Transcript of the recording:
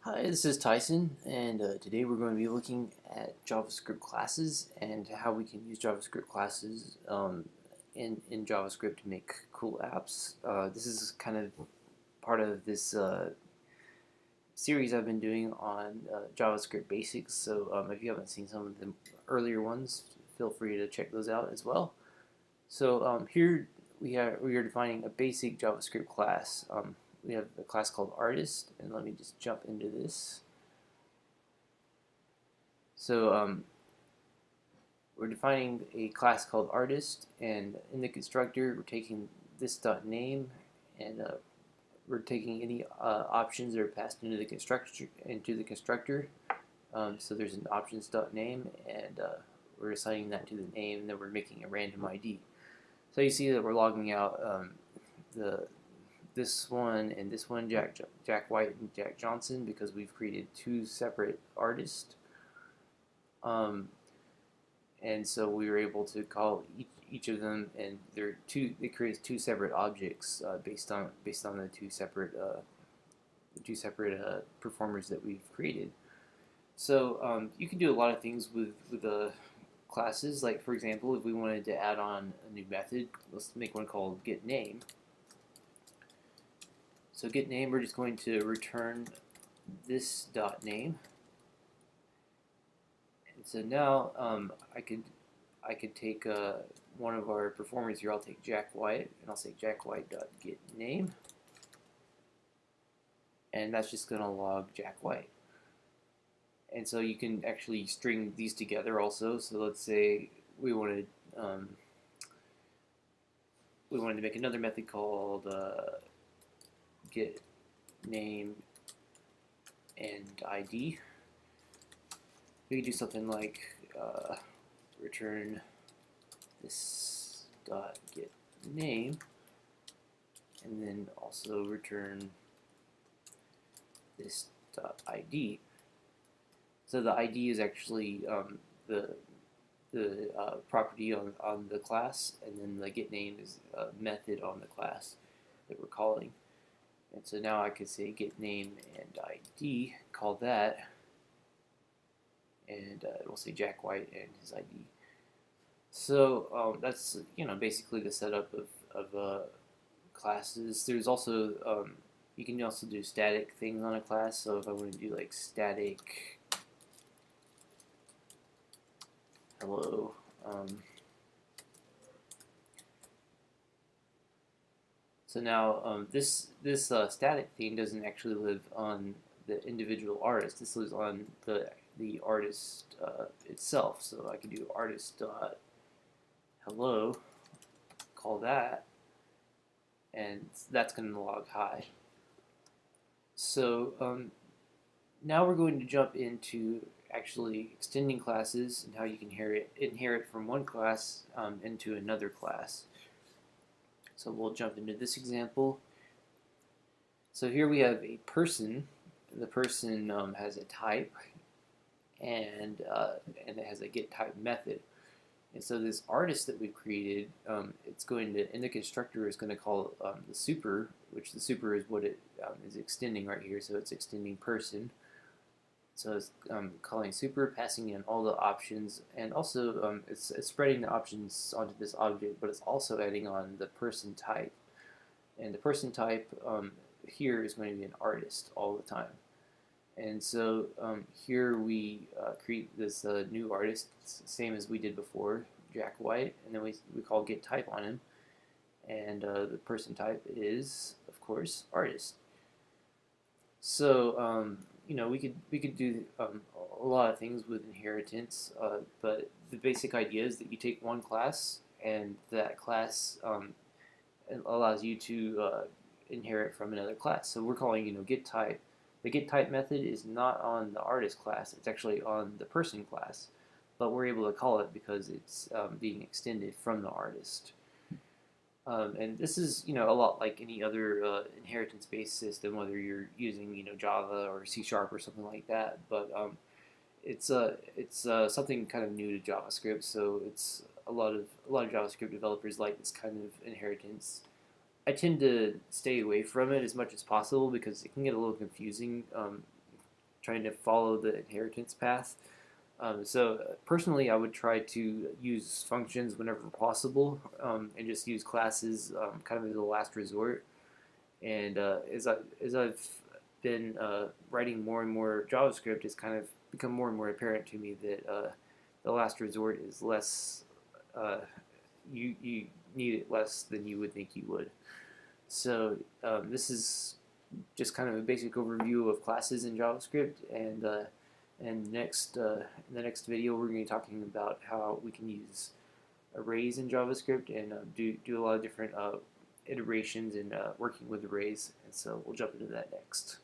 Hi, this is Tyson, and today we're going to be looking at JavaScript classes and how we can use JavaScript classes in JavaScript to make cool apps. This is kind of part of this series I've been doing on JavaScript basics, so if you haven't seen some of the earlier ones, feel free to check those out as well. So here we are defining a basic JavaScript class. We have a class called artist, and let me just jump into this. So we're defining a class called artist, and in the constructor we're taking this name, and we're taking any options that are passed into the constructor. So there's an options.name, and we're assigning that to the name, and then we're making a random ID. So you see that we're logging out this one and this one, Jack White and Jack Johnson, because we've created two separate artists. And so we were able to call each of them, and it creates two separate objects based on the two separate performers that we've created. So you can do a lot of things with classes. Like, for example, if we wanted to add on a new method, let's make one called getName. So getName, we're just going to return this name. And so now I could take one of our performers here. I'll take Jack White, and I'll say jackwhite.getName, and that's just going to log Jack White. And so you can actually string these together also. So let's say we wanted to make another method called get name and ID. We could do something like return this get name, and then also return this ID. So the ID is actually the property on the class, and then the get name is a method on the class that we're calling. And so now I could say get name and ID, call that, and it will say Jack White and his ID. So that's basically the setup of classes. There's also you can also do static things on a class. So if I want to do like static hello. So now this static thing doesn't actually live on the individual artist. This lives on the artist itself. So I could do artist.hello, call that, and that's going to log hi. So now we're going to jump into actually extending classes and how you can inherit from one class into another class. So we'll jump into this example. So here we have a person. The person has a type, and it has a getType method. And so this artist that we've created, it's going to, in the constructor, is going to call the super, which the super is what it is extending right here. So it's extending person. So it's calling super, passing in all the options, and also it's spreading the options onto this object, but it's also adding on the person type. And the person type here is going to be an artist all the time. And so here we create this new artist, same as we did before, Jack White, and then we call getType on him, and the person type is, of course, artist. So we could do a lot of things with inheritance, but the basic idea is that you take one class, and that class allows you to inherit from another class. So we're calling getType. The getType method is not on the artist class; it's actually on the person class, but we're able to call it because it's being extended from the artist. And this is, a lot like any other inheritance-based system, whether you're using, Java or C# or something like that. But it's something kind of new to JavaScript, so it's a lot of JavaScript developers like this kind of inheritance. I tend to stay away from it as much as possible because it can get a little confusing trying to follow the inheritance path. So personally, I would try to use functions whenever possible, and just use classes kind of as a last resort. And as I've been writing more and more JavaScript, it's kind of become more and more apparent to me that the last resort is less. You need it less than you would think you would. So this is just kind of a basic overview of classes in JavaScript, and in the next video we're going to be talking about how we can use arrays in JavaScript and do a lot of different iterations in working with arrays. And so we'll jump into that next.